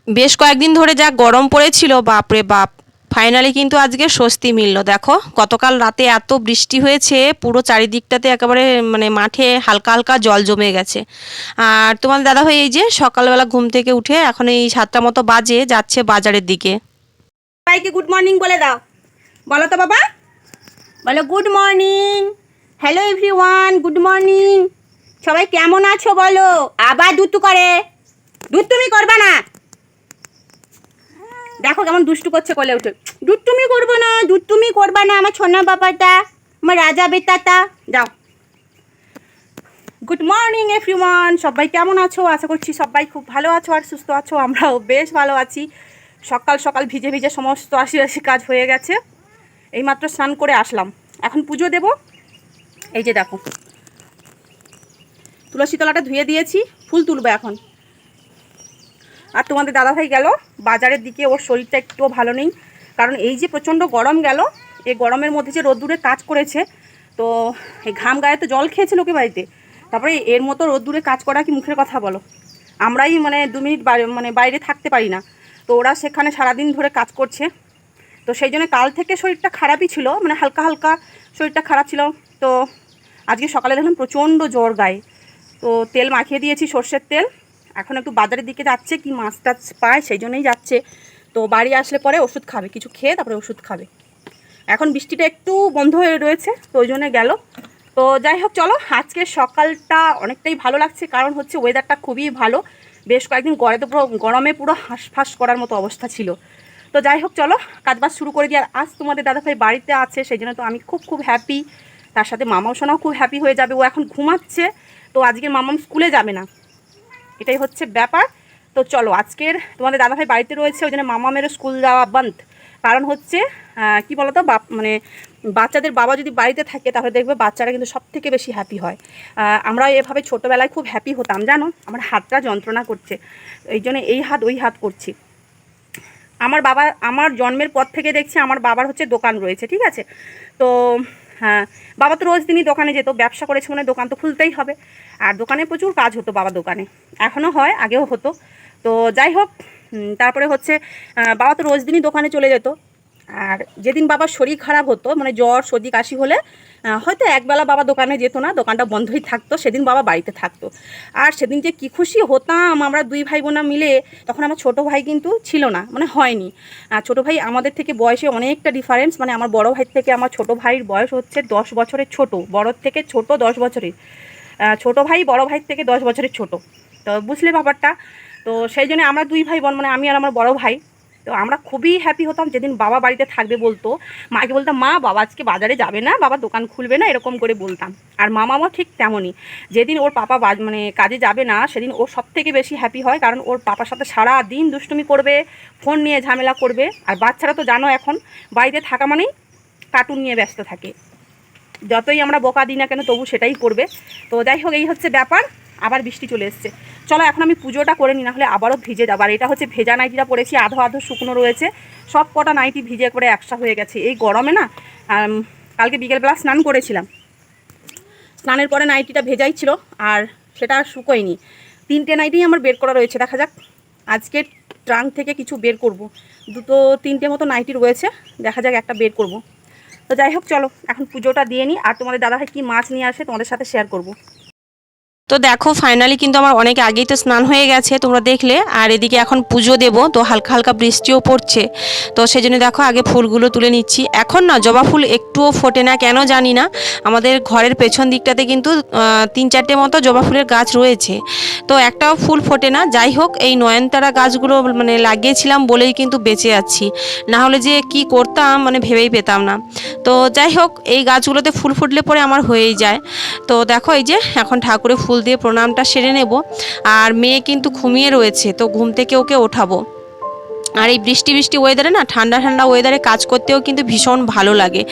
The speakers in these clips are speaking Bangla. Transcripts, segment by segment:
বেশ কয়েকদিন ধরে যা গরম পড়েছিল, বাপরে বাপ, ফাইনালি কিন্তু আজকে স্বস্তি মিলল। দেখো গতকাল রাতে এত বৃষ্টি হয়েছে, পুরো চারিদিকটাতে একেবারে মানে মাঠে হালকা হালকা জল জমে গেছে। আর তোমার দাদাভাই এই যে সকালবেলা ঘুম থেকে উঠে এখন এই 7টা মতো বাজে, যাচ্ছে বাজারের দিকে। সবাইকে গুড মর্নিং বলে দাও। বলো তো বাবা, বলো good morning. Hello everyone, good morning. সবাই কেমন আছো বলো। আবার দুষ্টু করে, দুষ্টুমি করবা না। দেখো কেমন দুষ্টু করছে, কোলে উঠে। দুষ্টুমি করবো না, দুষ্টুমি করবা না আমার সোনা বাবাটা, আমার রাজা বেটাটা। যাও। গুড মর্নিং এভরিওয়ান, সবাই কেমন আছো? আশা করছি সবাই খুব ভালো আছো আর সুস্থ আছো। আমরাও বেশ ভালো আছি। সকাল সকাল ভিজে ভিজে সমস্ত আশি কাজ হয়ে গেছে। এইমাত্র স্নান করে আসলাম, এখন পুজো দেব। এই যে দেখো, তুলসী তলাটা ধুয়ে দিয়েছি, ফুল তুলবো এখন। আর তোমাদের দাদাভাই গেল বাজারের দিকে, ওর শরীরটা একটুও ভালো নেই। কারণ এই যে প্রচণ্ড গরম গেল, এই গরমের মধ্যে যে রোদ্দুরে কাজ করেছে, তো এই ঘাম গায়ে তো জল খেয়েছে লোকে বাড়িতে। তারপরে এর মতো রোদ্দুরে কাজ করা কি মুখের কথা বলো। আমরাই মানে 2 মিনিট বাইরে থাকতে পারি না, তো ওরা সেখানে সারাদিন ধরে কাজ করছে। তো সেই জন্য কাল থেকে শরীরটা খারাপই ছিল, মানে হালকা হালকা শরীরটা খারাপ ছিল। তো আজকে সকালে দেখলাম প্রচণ্ড জ্বর গায়ে। তো তেল মাখিয়ে দিয়েছি, সর্ষের তেল। এখন একটু বাজারের দিকে যাচ্ছে, কি মাছ টাছ পায় সেই জন্যই যাচ্ছে। তো বাড়ি আসলে পরে ওষুধ খাবে, কিছু খেয়ে তারপরে ওষুধ খাবে। এখন বৃষ্টিটা একটু বন্ধ হয়ে রয়েছে, তো ওই জন্যে গেল। তো যাই হোক চলো, আজকের সকালটা অনেকটাই ভালো লাগছে, কারণ হচ্ছে ওয়েদারটা খুবই ভালো। বেশ কয়েকদিন গরমে পুরো হাঁসফাঁস করার মতো অবস্থা ছিল। তো যাই হোক চলো, কাজবাজ শুরু করে দিই। আর আজ তোমাদের দাদাভাই বাড়িতে আছে, সেই জন্য তো আমি খুব খুব হ্যাপি। তার সাথে মামাও সোনাও খুব হ্যাপি হয়ে যাবে। ও এখন ঘুমাচ্ছে, তো আজকে মামাম স্কুলে যাবে না, এটাই হচ্ছে ব্যাপার। তো চলো, আজকের তোমাদের দাদাভাই বাড়িতে রয়েছে, ওই জন্য মামামেরও স্কুল যাওয়া বন্ধ। কারণ হচ্ছে কি বলতো, মানে বাচ্চাদের বাবা যদি বাড়িতে থাকে তাহলে দেখবে বাচ্চারা কিন্তু সব থেকে বেশি হ্যাপি হয়। আমরা এভাবে ছোটোবেলায় খুব হ্যাপি হতাম জানো। আমার হাতটা যন্ত্রণা করছে, এই জন্য এই হাত ওই হাত করছি। আমার বাবা, আমার জন্মের পর থেকে দেখছি আমার বাবার হচ্ছে দোকান রয়েছে, ঠিক আছে। তো হ্যাঁ, বাবা তো রোজ দিনই দোকানে যেত, ব্যবসা করেছে মানে দোকান তো খুলতেই হবে। আর দোকানে প্রচুর কাজ হতো বাবা দোকানে, এখনও হয়, আগেও হতো। তো যাই হোক, তারপরে হচ্ছে বাবা তো রোজ দিনই দোকানে চলে যেত। আর যেদিন বাবার শরীর খারাপ হতো, মানে জ্বর সর্দি কাশি হলে হয়তো একবেলা বাবা দোকানে যেত না, দোকানটা বন্ধই থাকতো, সেদিন বাবা বাড়িতে থাকতো। আর সেদিন যে কী খুশি হতাম আমরা 2 ভাই বোনা মিলে। তখন আমার ছোটো ভাই কিন্তু ছিল না, মানে হয়নি। ছোটো ভাই আমাদের থেকে বয়সে অনেকটা ডিফারেন্স, মানে আমার বড় ভাই থেকে আমার ছোটো ভাইয়ের বয়স হচ্ছে 10 বছরের ছোট, বড়োর থেকে ছোট 10 বছরের। ছোটো ভাই বড় ভাইয়ের থেকে 10 বছরের ছোট। তো বুঝলে ব্যাপারটা। তো সেই জন্য আমরা 2 ভাই বোন, মানে আমি আর আমার বড় ভাই, তো আমরা খুবই হ্যাপি হতাম যেদিন বাবা বাড়িতে থাকবে। বলতো মাকে, বলতাম মা বাবা আজকে বাজারে যাবে না, বাবা দোকান খুলবে না, এরকম করে বলতাম। আর মামাও ঠিক তেমনই, যেদিন ওর পাপা মানে কাজে যাবে না সেদিন ও সব থেকে বেশি হ্যাপি হয়, কারণ ওর পাপার সাথে সারা দিন দুষ্টুমি করবে, ফোন নিয়ে ঝামেলা করবে। আর বাচ্চারা তো জানো এখন বাড়িতে থাকা মানেই কার্টুন নিয়ে ব্যস্ত থাকে, যতই আমরা বকা দিই না কেন তবু সেটাই করবে। তো যাই হোক, এই হচ্ছে ব্যাপার। আবার বৃষ্টি চলে এসছে, চলো এখন আমি পুজোটা করে নিই, নাহলে আবারও ভিজে যাবো। আর এটা হচ্ছে ভেজা নাইটিটা পরেছি, আধো আধো শুকনো রয়েছে, সব কটা নাইটি ভিজে করে একসা হয়ে গেছে এই গরমে না। কালকে বিকেলবেলা স্নান করেছিলাম, স্নানের পরে নাইটিটা ভেজাই ছিল, আর সেটা আর শুকোয়নি। 3টে নাইটি আমার বের করা রয়েছে, দেখা যাক আজকে ট্রাঙ্ক থেকে কিছু বের করব। 2-3টে মতো নাইটি রয়েছে, দেখা যাক একটা বের করব। তো যাই হোক চলো, এখন পুজোটা দিয়ে নিই। আর তোমাদের দাদাভাই কী মাছ নিয়ে আসে তোমাদের সাথে শেয়ার করব। তো দেখো ফাইনালি কিন্তু আমার অনেক আগেই তো স্নান হয়ে গেছে, তোমরা দেখলে। আর এদিকে এখন পুজো দেব, তো হালকা হালকা বৃষ্টিও পড়ছে। তো সেই জন্য দেখো আগে ফুলগুলো তুলে নিচ্ছি। এখন না জবা ফুল একটুও ফোটে না, কেন জানি না। আমাদের ঘরের পেছন দিকটাতে কিন্তু 3-4টে মতো জবা ফুলের গাছ রয়েছে, তো একটাও ফুল ফোটে না। যাই হোক, এই নয়নতারা গাছগুলো মানে লাগিয়েছিলাম বলেই কিন্তু বেঁচে আছি, না হলে যে কি করতাম মানে ভেবেই পেতাম না। তো যাই হোক, এই গাছগুলোতে ফুল ফুটলে পরে আমার হয়েই যায়। তো দেখো এই যে এখন ঠাকুরের ফুল দিয়ে প্রণামটা সেরে নেব। আর মেয়ে কিন্তু ঘুমিয়ে রয়েছে, তো ঘুম থেকে ওকে ওঠাবো। আর এই বৃষ্টি বৃষ্টি ওয়েদারে না, ঠান্ডা ঠান্ডা ওয়েদারে কাজ করতেও কিন্তু ভীষণ ভালো লাগে।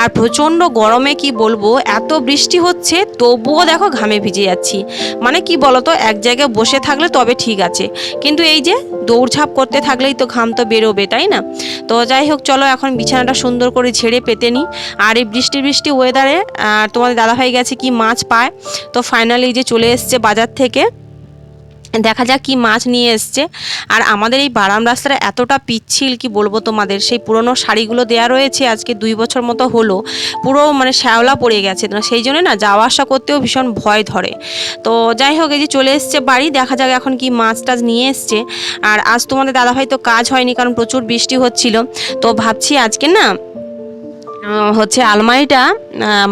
আর প্রচণ্ড গরমে কি বলবো, এত বৃষ্টি হচ্ছে তবুও দেখো ঘামে ভিজে যাচ্ছি। মানে কি বলতো, এক জায়গায় বসে থাকলে তবে ঠিক আছে, কিন্তু এই যে দৌড়ঝাঁপ করতে থাকলেই তো ঘাম তো বেরোবে, তাই না? তো যাই হোক চলো, এখন বিছানাটা সুন্দর করে ঝেড়ে পেতে নিই। আর এই বৃষ্টি বৃষ্টি ওয়েদারে তোমাদের দাদাভাই গেছে কি মাছ পায়, তো ফাইনালি যে চলে এসছে বাজার থেকে। দেখা যাক কি মাছ নিয়ে এসছে। আর আমাদের এই বারাম রাস্তাটা এতটা পিচ্ছিল কি বলবো তোমাদের, সেই পুরনো শাড়িগুলো দেয়া রয়েছে আজকে 2 বছর মতো হলো, পুরো মানে শ্যাওলা পড়ে গেছে, না সেই জন্য না যাওয়া আসা করতেও ভীষণ ভয় ধরে। তো যাই হোক, এই যে চলে এসছে বাড়ি, দেখা যাক এখন কি মাছ টাছ নিয়ে এসছে। আর আজ তোমাদের দাদাভাই তো কাজ হয়নি কারণ প্রচুর বৃষ্টি হচ্ছিল। তো ভাবছি আজকে না হচ্ছে আলমারিটা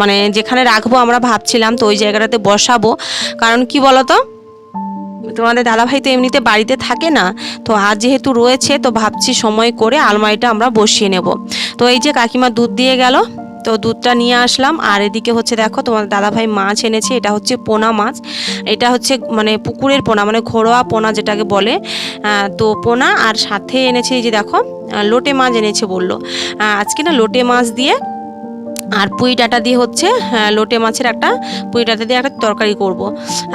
মানে যেখানে রাখবো আমরা ভাবছিলাম, তো ওই জায়গাটাতে বসাবো। কারণ কি বলতো, তোমাদের দাদাভাই তো এমনিতে বাড়িতে থাকে না, তো আজ যেহেতু রয়েছে তো ভাবছি সময় করে আলমারিটা আমরা বসিয়ে নেব। তো এই যে কাকিমা দুধ দিয়ে গেল, তো দুধটা নিয়ে আসলাম। আর এদিকে হচ্ছে দেখো তোমাদের দাদাভাই মাছ এনেছে, এটা হচ্ছে পোনা মাছ। এটা হচ্ছে মানে পুকুরের পোনা, মানে ঘরোয়া পোনা যেটাকে বলে। তো পোনা আর সাথে এনেছে এই যে দেখো লোটে মাছ এনেছে বললো। আজকে না লোটে মাছ দিয়ে আর পুঁই ডাঁটা দিয়ে হচ্ছে লোটে মাছের একটা পুঁই ডাঁটা দিয়ে একটা তরকারি করব।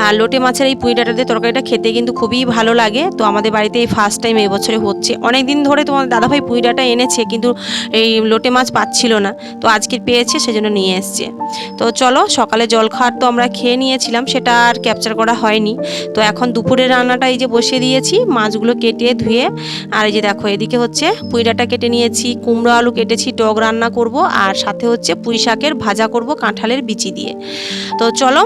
আর লোটে মাছের এই পুঁই ডাঁটা দিয়ে তরকারিটা খেতে কিন্তু খুবই ভালো লাগে। তো আমাদের বাড়িতে এই ফার্স্ট টাইম এই বছরে হচ্ছে। অনেক দিন ধরে তোমার দাদাভাই পুঁই ডাঁটা এনেছে কিন্তু এই লোটে মাছ পাচ্ছিল না, তো আজকে পেয়েছে সেজন্য নিয়ে এসছে। তো চলো, সকালে জলখাবার তো আমরা খেয়ে নিয়েছিলাম, সেটা আর ক্যাপচার করা হয়নি। তো এখন দুপুরের রান্নাটা এই যে বসিয়ে দিয়েছি, মাছগুলো কেটে ধুয়ে। আর এই যে দেখো এদিকে হচ্ছে পুঁই ডাঁটা কেটে নিয়েছি, কুমড়ো আলু কেটেছি, টক রান্না করব, আর সাথে হচ্ছে পুঁই শাকের ভাজা করব কাঁঠালের বিচি দিয়ে। তো চলো,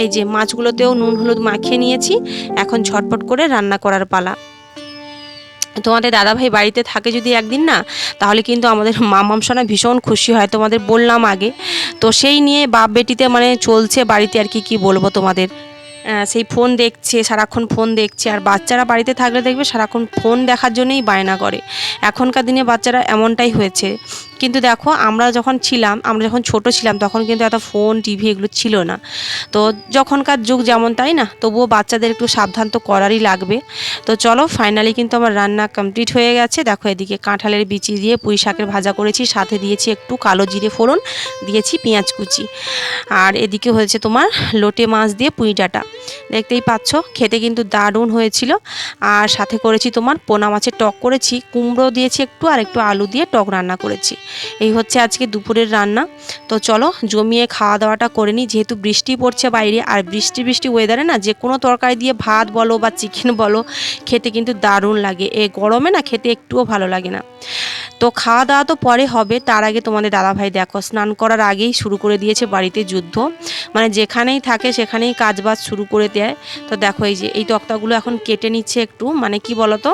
এই যে মাছগুলোতেও নুন হলুদ মাখিয়ে নিয়েছি, এখন ঝটপট করে রান্না করার পালা। তোমাদের দাদাভাই বাড়িতে থাকে যদি একদিন না, তাহলে কিন্তু আমাদের মামামসোনা ভীষণ খুশি হয়, তোমাদের বললাম আগে। তো সেই নিয়ে বাপ বেটিতে মানে চলছে বাড়িতে আর কি বলবো তোমাদের। সেই ফোন দেখছে, সারাক্ষণ ফোন দেখছে। আর বাচ্চারা বাড়িতে থাকলে দেখবে সারাক্ষণ ফোন দেখার জন্যই বায়না করে। এখনকার দিনে বাচ্চারা এমনটাই হয়েছে। কিন্তু দেখো আমরা যখন ছোট ছিলাম তখন কিন্তু এত ফোন টিভি এগুলো ছিল না। তো যখনকার যুগ যেমন, তাই না, তবুও বাচ্চাদের একটু সাবধান তো করারই লাগবে। তো চলো, ফাইনালি কিন্তু আমার রান্না কমপ্লিট হয়ে গেছে। দেখো এদিকে কাঁঠালের বিচি দিয়ে পুঁই শাকের ভাজা করেছি, সাথে দিয়েছি একটু কালো জিরে ফোড়ন, দিয়েছি পেঁয়াজ কুচি। আর এদিকে হয়েছে তোমার লোটে মাছ দিয়ে পুঁই ডাঁটা, দেখতেই পাচ্ছ, খেতে কিন্তু দারুণ হয়েছিল। আর সাথে করেছি তোমার পোনা মাছের টক করেছি, কুমড়ো দিয়েছি একটু, আর একটু আলু দিয়ে টক রান্না করেছি। এই হচ্ছে আজকে দুপুরের রান্না। তো চলো জমিয়ে খাওয়া দাওয়াটা করে নিই, যেহেতু বৃষ্টি পড়ছে বাইরে। আর বৃষ্টি ওয়েদারে না যে কোনো তরকারি দিয়ে ভাত বলো বা চিকেন বলো, খেতে কিন্তু দারুণ লাগে। এই গরমে না খেতে একটুও ভালো লাগে না। তো খাওয়া দাওয়া তো পরে হবে, তার আগে তোমাদের দাদাভাই দেখো স্নান করার আগেই শুরু করে দিয়েছে বাড়িতে যুদ্ধ। মানে যেখানেই থাকে সেখানেই কাজবাজ শুরু করে দেয়। তো দেখো এই যে এই তক্তাগুলো এখন কেটে নিচ্ছে একটু, মানে কি বলতো,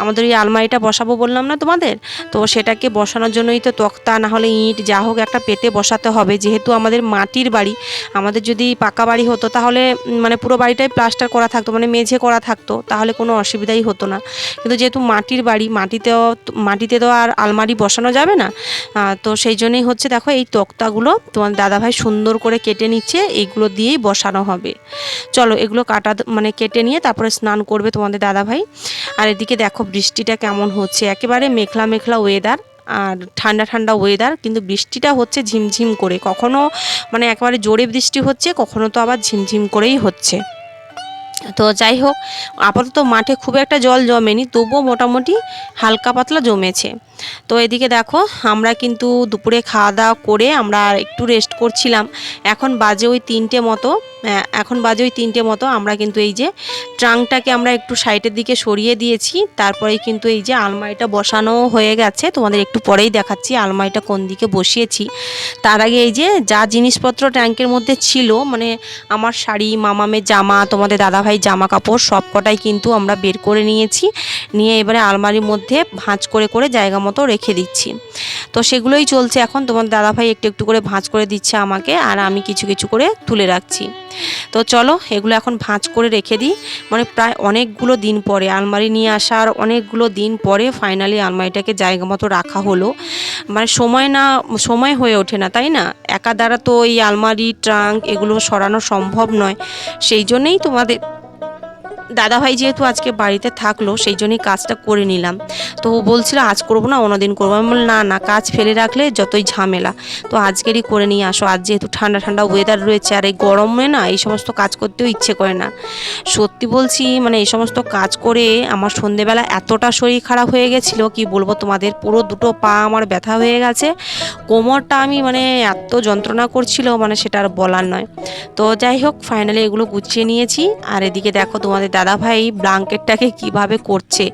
আমাদের এই আলমারিটা বসাবো বললাম না তোমাদের, তো সেটাকে বসানোর জন্যই তো তক্তা না হলে ইট যা হোক একটা পেতে বসাতে হবে। যেহেতু আমাদের মাটির বাড়ি, আমাদের যদি পাকা বাড়ি হতো তাহলে মানে পুরো বাড়িটাই প্লাস্টার করা থাকতো, মানে মেঝে করা থাকতো, তাহলে কোনো অসুবিধাই হতো না। কিন্তু যেহেতু মাটির বাড়ি, মাটিতে তো আর আলমারি বসানো যাবে না। তো সেই জন্যই হচ্ছে দেখো এই তক্তাগুলো তোমার দাদাভাই সুন্দর করে কেটে নিচ্ছে, এইগুলো দিয়েই বসানো হবে। চলো এগুলো মানে কেটে নিয়ে তারপরে স্নান করবে তোমাদের দাদাভাই। আর এদিকে দেখো বৃষ্টিটা কেমন হচ্ছে, একেবারে মেঘলা মেঘলা ওয়েদার আর ঠান্ডা ঠান্ডা ওয়েদার, কিন্তু বৃষ্টিটা হচ্ছে ঝিমঝিম করে, কখনো মানে একেবারে জোরে বৃষ্টি হচ্ছে, কখনো তো আবার ঝিমঝিম করেই হচ্ছে। তো যাই হোক, আপাতত মাঠে খুব একটা জল জমেনি, তবুও মোটামুটি হালকা পাতলা জমেছে। তো এদিকে দেখো আমরা কিন্তু দুপুরে খাওয়া দাওয়া করে আমরা একটু রেস্ট করছিলাম। এখন বাজে ওই 3টে মতো। আমরা কিন্তু এই যে ট্রাঙ্কটাকে আমরা একটু সাইডের দিকে সরিয়ে দিয়েছি, তারপরেই কিন্তু এই যে আলমারিটা বসানো হয়ে গেছে। তোমাদের একটু পরেই দেখাচ্ছি আলমারিটা কোন দিকে বসিয়েছি। তার আগে এই যে যা জিনিসপত্র ট্যাঙ্কের মধ্যে ছিল, মানে আমার শাড়ি, মামামের জামা, তোমাদের দাদাভাই জামা কাপড় সব কটাই কিন্তু আমরা বের করে নিয়েছি। নিয়ে এবারে আলমারির মধ্যে ভাঁজ করে করে জায়গা মতো রেখে দিচ্ছি। তো সেগুলোই চলছে এখন, তোমার দাদাভাই একটু একটু করে ভাঁজ করে দিচ্ছে আমাকে, আর আমি কিছু কিছু করে তুলে রাখছি। তো চলো এগুলো এখন ভাঁজ করে রেখে দিই। মানে প্রায় অনেকগুলো দিন পরে, আলমারি নিয়ে আসার অনেকগুলো দিন পরে ফাইনালি আলমারিটাকে জায়গা মতো রাখা হলো। মানে সময় হয়ে ওঠে না, তাই না, একা দ্বারা তো এই আলমারি ট্রাঙ্ক এগুলো সরানো সম্ভব নয়। সেই জন্যেই তোমাদের দাদাভাই যেহেতু আজকে বাড়িতে থাকলো, সেই জন্যই কাজটা করে নিলাম। তো ও বলছিল আজ করবো না অন্যদিন করবো, আমি বললাম না কাজ ফেলে রাখলে যতই ঝামেলা, তো আজকেরই করে নিয়ে আসো। আজ যেহেতু ঠান্ডা ঠান্ডা ওয়েদার রয়েছে, আর এই গরমে না এই সমস্ত কাজ করতেও ইচ্ছে করে না। সত্যি বলছি, মানে এই সমস্ত কাজ করে আমার সন্ধেবেলা এতটা শরীর খারাপ হয়ে গেছিলো কি বলবো তোমাদের, পুরো দুটো পা আমার ব্যথা হয়ে গেছে, কোমরটা আমি মানে এত যন্ত্রণা করছিল, মানে সেটা আর বলার নয়। তো যাই হোক ফাইনালি এগুলো গুছিয়ে নিয়েছি। আর এদিকে দেখো তোমাদের দাদাভাই ব্ল্যাঙ্কেটটাকে কিভাবে করছে।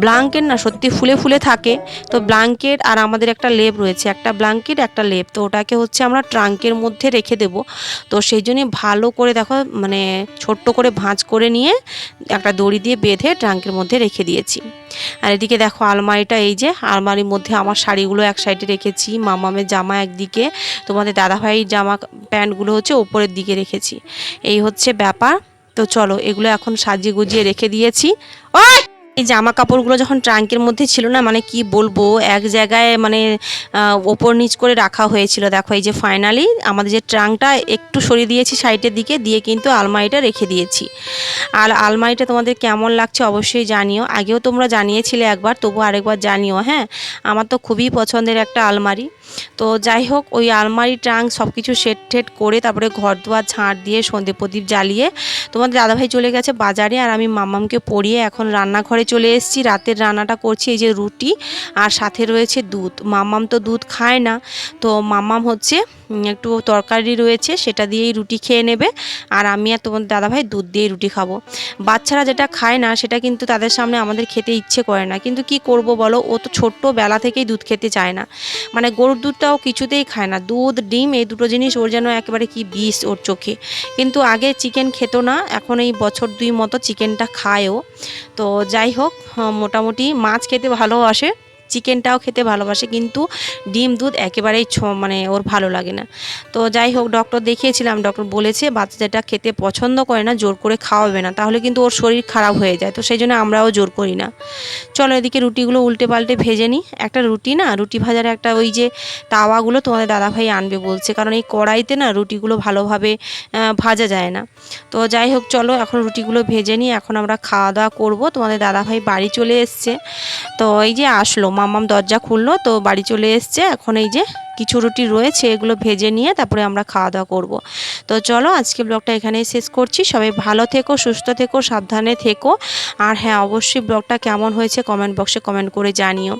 ব্ল্যাঙ্কেট না সত্যি ফুলে ফুলে থাকে, তো ব্ল্যাঙ্কেট আর আমাদের একটা লেপ রয়েছে, একটা ব্ল্যাঙ্কেট একটা লেপ, তো ওটাকে হচ্ছে আমরা ট্রাঙ্কের মধ্যে রেখে দেব। তো সেই জন্যই ভালো করে দেখো মানে ছোট্ট করে ভাঁজ করে নিয়ে একটা দড়ি দিয়ে বেঁধে ট্রাঙ্কের মধ্যে রেখে দিয়েছি। আর এদিকে দেখো আলমারিটা, এই যে আলমারির মধ্যে আমার শাড়িগুলো এক সাইডে রেখেছি, মামামের জামা একদিকে, তোমাদের দাদাভাইয়ের জামা প্যান্টগুলো হচ্ছে ওপরের দিকে রেখেছি। এই হচ্ছে ব্যাপার। তো চলো এগুলো এখন সাজিয়ে গুজিয়ে রেখে দিয়েছি। ওই এই জামা কাপড়গুলো যখন ট্রাঙ্কের মধ্যে ছিল না, মানে কি বলবো, এক জায়গায় মানে ওপর নিচ করে রাখা হয়েছিল। দেখো এই যে ফাইনালি আমাদের যে ট্রাঙ্কটা একটু সরিয়ে দিয়েছি সাইডের দিকে দিয়ে, কিন্তু আলমারিটা রেখে দিয়েছি। আর আলমারিটা তোমাদের কেমন লাগছে অবশ্যই জানিও, আগেও তোমরা জানিয়েছিলে একবার, তবু আরেকবার জানিও। হ্যাঁ, আমার তো খুবই পছন্দের একটা আলমারি। তো যাই হোক, ওই আলমারি ট্রাঙ্ক সব কিছু সেট টেট করে তারপরে ঘর দুয়ার ঝাঁট দিয়ে সন্ধে প্রদীপ জ্বালিয়ে তোমাদের দাদাভাই চলে গেছে বাজারে, আর আমি মাম্মামকে পরিয়ে এখন রান্নাঘরে চলে এসেছি। রাতের রান্নাটা করছি, এই যে রুটি আর সাথে রয়েছে দুধ। মাম্মাম তো দুধ খায় না, তো মাম্মাম হচ্ছে একটু তরকারি রয়েছে সেটা দিয়েই রুটি খেয়ে নেবে, আর আমি আর তোমাদের দাদাভাই দুধ দিয়েই রুটি খাবো। বাচ্চারা যেটা খায় না সেটা কিন্তু তাদের সামনে আমাদের খেতে ইচ্ছে করে না, কিন্তু কি করব বলো, ও তো ছোট্টবেলা থেকেই দুধ খেতে চায় না, মানে গরুর দুধটাও কিছুতেই খায় না। দুধ ডিম এই দুটো জিনিস ওর যেন একেবারে কি বিষ ওর চোখে। কিন্তু আগে চিকেন খেত না, এখন এই বছর 2 মতো চিকেনটা খায়ও। তো যাই হোক, মোটামুটি মাছ খেতে ভালোবাসে, চিকেনটাও খেতে ভালোবাসে, কিন্তু ডিম দুধ একেবারেই মানে ওর ভালো লাগে না। তো যাই হোক, ডক্টর দেখিয়েছিলাম, ডক্টর বলেছে বাচ্চা যেটা খেতে পছন্দ করে না জোর করে খাওয়াবে না, তাহলে কিন্তু ওর শরীর খারাপ হয়ে যায়, তো সেই জন্য আমরাও জোর করি না। চলো এদিকে রুটিগুলো উল্টে পাল্টে ভেজে নিই। একটা রুটি না, রুটি ভাজার একটা ওই যে তাওয়াগুলো তোমাদের দাদাভাই আনবে বলছে, কারণ এই কড়াইতে না রুটিগুলো ভালোভাবে ভাজা যায় না। তো যাই হোক, চলো এখন রুটিগুলো ভেজে নিই, এখন আমরা খাওয়া দাওয়া করবো। তোমাদের দাদাভাই বাড়ি চলে এসছে, তো এই যে আসলো, মাম্মাম দরজা খুললো, তো বাড়ি চলে এসছে। এখন এই যে কিছু রুটি রয়েছে, এগুলো ভেজে নিয়ে তারপরে আমরা খাওয়া দাওয়া করব। তো চলো আজকে ব্লগটা এখানেই শেষ করছি। সবাই ভালো থেকো, সুস্থ থেকো, সাবধানে থেকো। আর হ্যাঁ, অবশ্যই ব্লগটা কেমন হয়েছে কমেন্ট বক্সে কমেন্ট করে জানিও।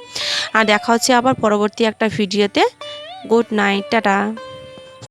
আর দেখা হচ্ছে আবার পরবর্তী একটা ভিডিওতে। Good night, tata.